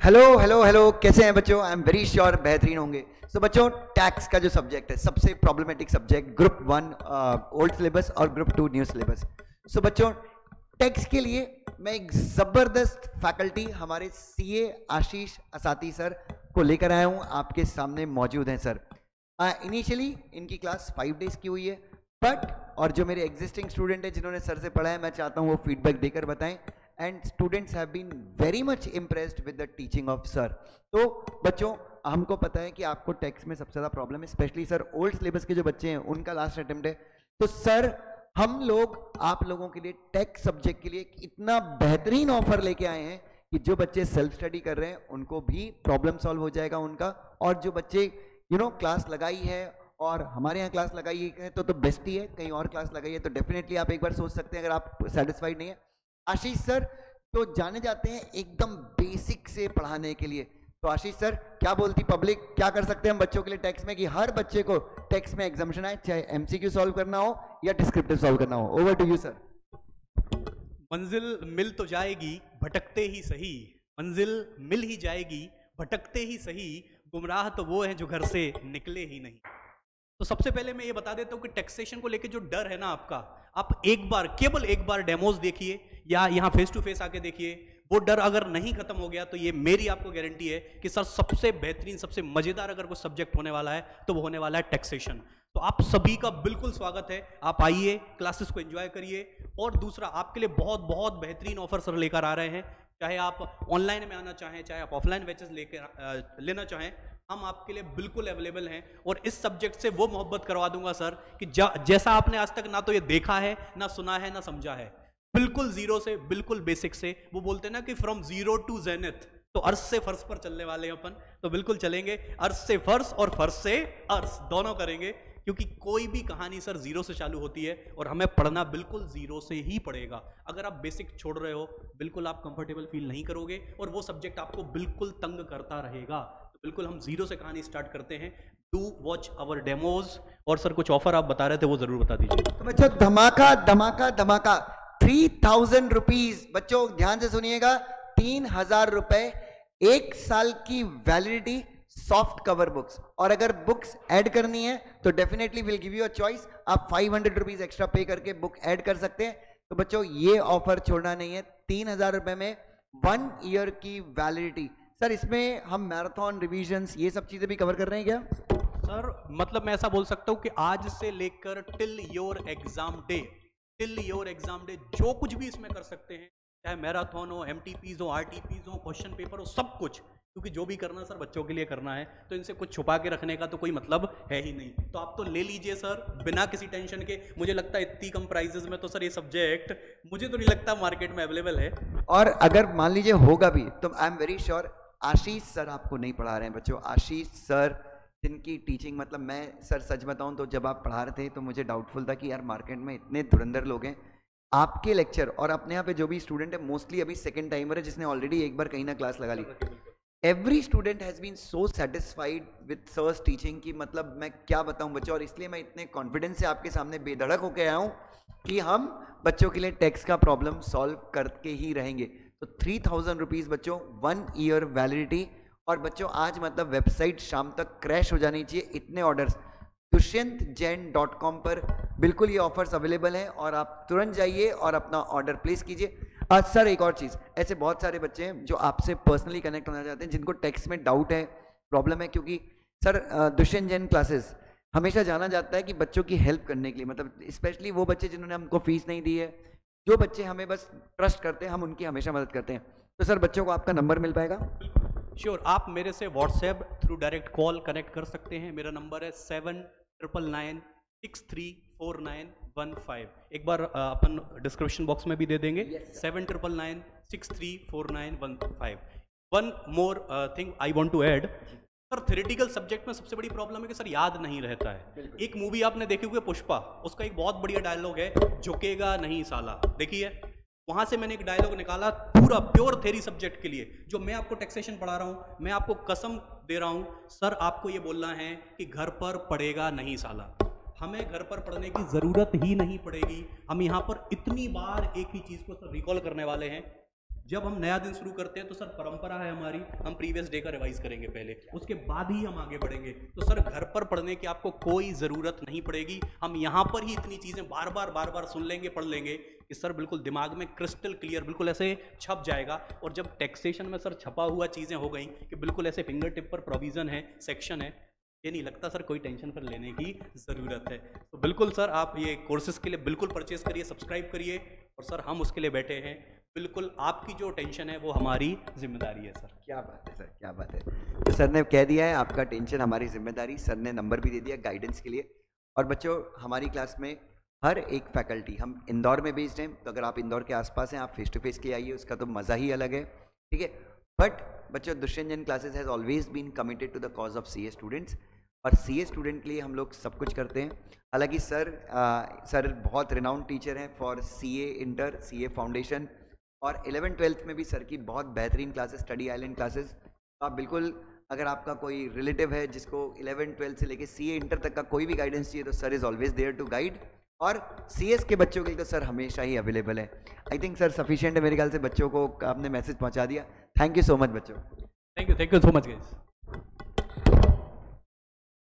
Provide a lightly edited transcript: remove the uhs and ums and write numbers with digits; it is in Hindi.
हेलो हेलो हेलो, कैसे हैं बच्चों? आई एम वेरी श्योर बेहतरीन होंगे। बच्चों, टैक्स का जो सब्जेक्ट है सबसे problematic subject, group 1 old syllabus और ग्रुप 2 न्यू सिलेबस। बच्चों, टैक्स के लिए मैं एक जबरदस्त फैकल्टी हमारे सीए आशीष असाती सर को लेकर आया हूं, आपके सामने मौजूद हैं सर। इनिशियली इनकी क्लास 5 डेज की हुई है, बट और जो मेरे एग्जिस्टिंग स्टूडेंट है जिन्होंने सर से पढ़ा है, मैं चाहता हूं वो फीडबैक देकर बताएं। And students have been very much impressed with the teaching of sir. तो बच्चों, हमको पता है कि आपको टैक्स में सबसे ज़्यादा प्रॉब्लम है, स्पेशली सर ओल्ड सिलेबस के जो बच्चे हैं उनका लास्ट अटेम्प्ट है। तो सर, हम लोग आप लोगों के लिए टैक्स सब्जेक्ट के लिए इतना बेहतरीन ऑफर लेके आए हैं कि जो बच्चे सेल्फ स्टडी कर रहे हैं उनको भी प्रॉब्लम सॉल्व हो जाएगा उनका, और जो बच्चे क्लास लगाई है और हमारे यहाँ क्लास लगाई है तो बेस्ट ही है, कहीं और क्लास लगाई है तो डेफिनेटली आप एक बार सोच सकते हैं अगर आप सेटिस्फाइड नहीं है। आशीष सर तो जाने जाते हैं एकदम बेसिक से पढ़ाने के लिए। तो आशीष सर, क्या बोलती पब्लिक, क्या कर सकते हैं हम बच्चों के लिए टैक्स में कि हर बच्चे को टैक्स में एग्जाम्पशन आए, चाहे एमसीक्यू सॉल्व करना हो या डिस्क्रिप्टिव सॉल्व करना हो। Over to you sir. मंजिल मिल तो जाएगी भटकते ही सही, मंजिल मिल ही जाएगी भटकते ही सही, गुमराह तो वो हैं जो घर से निकले ही नहीं। तो सबसे पहले मैं ये बता देता हूँ कि टैक्सेशन को लेके जो डर है ना आपका, आप एक बार, केवल एक बार डेमोज देखिए या यहाँ फेस टू फेस आके देखिए। वो डर अगर नहीं खत्म हो गया तो ये मेरी आपको गारंटी है कि सर सबसे बेहतरीन, सबसे मजेदार अगर कोई सब्जेक्ट होने वाला है तो वो होने वाला है टैक्सेशन। तो आप सभी का बिल्कुल स्वागत है, आप आइए, क्लासेस को एंजॉय करिए। और दूसरा, आपके लिए बहुत बहुत बेहतरीन ऑफर सर लेकर आ रहे हैं। चाहे आप ऑनलाइन में आना चाहें, चाहे आप ऑफलाइन बैचेस लेकर लेना चाहें, हम आपके लिए बिल्कुल अवेलेबल हैं। और इस सब्जेक्ट से वो मोहब्बत करवा दूंगा सर कि जैसा आपने आज तक ना तो ये देखा है, ना सुना है, ना समझा है। बिल्कुल जीरो से, बिल्कुल बेसिक से। वो बोलते हैं ना कि फ्रॉम जीरो टू जेनिथ, तो अर्श से फर्श पर चलने वाले हैं अपन, तो बिल्कुल चलेंगे। अर्श से फर्श और फर्श से अर्श दोनों करेंगे, क्योंकि कोई भी कहानी सर जीरो से चालू होती है और हमें पढ़ना बिल्कुल जीरो से ही पड़ेगा। अगर आप बेसिक छोड़ रहे हो, बिल्कुल आप कंफर्टेबल फील नहीं करोगे और वो सब्जेक्ट आपको बिल्कुल तंग करता रहेगा। तो बिल्कुल हम जीरो से कहानी स्टार्ट करते हैं। Do watch our demos. और सर कुछ ऑफर आप बता रहे थे, वो जरूर बता दीजिए। तो बच्चों, धमाका धमाका धमाका, 3000 रुपीज। बच्चों ध्यान से सुनिएगा, 3000 रुपए, 1 साल की वैलिडिटी, सॉफ्ट कवर बुक्स। और अगर बुक्स ऐड करनी है तो definitely will give you a choice, आप 500 रुपीज एक्स्ट्रा पे करके बुक ऐड कर सकते हैं। तो बच्चों, ये ऑफर छोड़ना नहीं है। 3000 रुपए में 1 ईयर की वैलिडिटी। सर, इसमें हम मैराथन, रिविजन्स, ये सब चीजें भी कवर कर रहे हैं क्या? सर मतलब मैं ऐसा बोल सकता हूँ कि आज से लेकर till your exam day, till your exam day जो कुछ भी इसमें कर सकते हैं, चाहे मैराथन हो, एमटीपीज हो, आरटीपीज हो, क्वेश्चन पेपर हो, सब कुछ। क्योंकि जो भी करना सर बच्चों के लिए करना है, तो इनसे कुछ छुपा के रखने का तो कोई मतलब है ही नहीं। तो आप तो ले लीजिए सर बिना किसी टेंशन के। मुझे लगता है इतनी कम प्राइजेस में तो सर ये सब्जेक्ट मुझे तो नहीं लगता मार्केट में अवेलेबल है। और अगर मान लीजिए होगा भी तो I am very sure Ashish sir आपको नहीं पढ़ा रहे हैं बच्चों। आशीष सर जिनकी टीचिंग, मतलब मैं सर सच बताऊं तो जब आप पढ़ा रहे थे तो मुझे डाउटफुल था कि यार मार्केट में इतने धुरंधर लोग हैं। आपके लेक्चर और अपने यहाँ पे जो भी स्टूडेंट है, मोस्टली अभी सेकंड टाइमर है जिसने ऑलरेडी एक बार कहीं ना क्लास लगा ली। Every student has been so satisfied with sir's teaching की मतलब मैं क्या बताऊं बच्चों। और इसलिए मैं इतने कॉन्फिडेंस से आपके सामने बेधड़क होकर आया हूं कि हम बच्चों के लिए टैक्स का प्रॉब्लम सॉल्व करके ही रहेंगे। तो 3000 रुपीज़ बच्चों, 1 ईयर वैलिडिटी। और बच्चों, आज मतलब वेबसाइट शाम तक क्रैश हो जानी चाहिए, इतने ऑर्डर्स। dushyanthjain.com पर बिल्कुल ये ऑफर्स अवेलेबल हैं और आप तुरंत जाइए और अपना ऑर्डर प्लेस कीजिए। सर, एक और चीज़, ऐसे बहुत सारे बच्चे हैं जो आपसे पर्सनली कनेक्ट होना चाहते हैं, जिनको टैक्स में डाउट है, प्रॉब्लम है। क्योंकि सर दुष्यंत जैन क्लासेस हमेशा जाना जाता है कि बच्चों की हेल्प करने के लिए, मतलब स्पेशली वो बच्चे जिन्होंने हमको फीस नहीं दी है, जो बच्चे हमें बस ट्रस्ट करते हैं, हम उनकी हमेशा मदद करते हैं। तो सर, बच्चों को आपका नंबर मिल पाएगा? श्योर, आप मेरे से WhatsApp through direct call connect कर सकते हैं। मेरा नंबर है 7999634915। एक बार अपन डिस्क्रिप्शन बॉक्स में भी दे देंगे। 7999634915। One more thing I want to add sir, theoretical subject में सबसे बड़ी प्रॉब्लम है कि सर याद नहीं रहता है। एक मूवी आपने देखी होगी पुष्पा, उसका एक बहुत बढ़िया डायलॉग है, झुकेगा नहीं साला, देखिए। वहां से मैंने एक डायलॉग निकाला पूरा प्योर थ्योरी सब्जेक्ट के लिए, जो मैं आपको टैक्सेशन पढ़ा रहा हूं। मैं आपको कसम दे रहा हूं सर, आपको ये बोलना है कि घर पर पढ़ेगा नहीं साला। हमें घर पर पढ़ने की जरूरत ही नहीं पड़ेगी। हम यहाँ पर इतनी बार एक ही चीज को सर रिकॉल करने वाले हैं जब हम नया दिन शुरू करते हैं तो सर परंपरा है हमारी, हम प्रीवियस डे का रिवाइज करेंगे पहले, उसके बाद ही हम आगे बढ़ेंगे। तो सर घर पर पढ़ने की आपको कोई ज़रूरत नहीं पड़ेगी, हम यहाँ पर ही इतनी चीज़ें बार बार सुन लेंगे, पढ़ लेंगे कि सर बिल्कुल दिमाग में क्रिस्टल क्लियर बिल्कुल ऐसे छप जाएगा। और जब टैक्सेशन में सर छपा हुआ चीज़ें हो गई कि बिल्कुल ऐसे फिंगर टिप पर प्रोविज़न है, सेक्शन है, ये नहीं लगता सर कोई टेंशन पर लेने की ज़रूरत है। तो बिल्कुल सर आप ये कोर्सेज़ के लिए बिल्कुल परचेज करिए, सब्सक्राइब करिए, और सर हम उसके लिए बैठे हैं। बिल्कुल आपकी जो टेंशन है वो हमारी जिम्मेदारी है सर। क्या बात है सर, क्या बात है। तो सर ने कह दिया है आपका टेंशन हमारी जिम्मेदारी, सर ने नंबर भी दे दिया गाइडेंस के लिए। और बच्चों हमारी क्लास में हर एक फैकल्टी, हम इंदौर में बेस्ड हैं, तो अगर आप इंदौर के आसपास हैं आप फेस टू फेस के आइए, उसका तो मज़ा ही अलग है, ठीक है। बट बच्चों Dushyant Jain classes has always been committed to the cause of CA students, और CA स्टूडेंट के लिए हम लोग सब कुछ करते हैं। हालांकि सर बहुत रिनाउंड टीचर हैं for CA inter, CA foundation, और 11th-12th में भी सर की बहुत बेहतरीन क्लासेस, स्टडी आइलैंड क्लासेस। आप बिल्कुल, अगर आपका कोई रिलेटिव है जिसको 11th-12th से लेके CA इंटर तक का कोई भी गाइडेंस चाहिए, तो sir is always there to guide. और CS के बच्चों के लिए तो सर हमेशा ही अवेलेबल है। आई थिंक सर सफिशिएंट है मेरे ख्याल से, बच्चों को आपने मैसेज पहुंचा दिया। थैंक यू सो मच बच्चों। Thank you so much guys.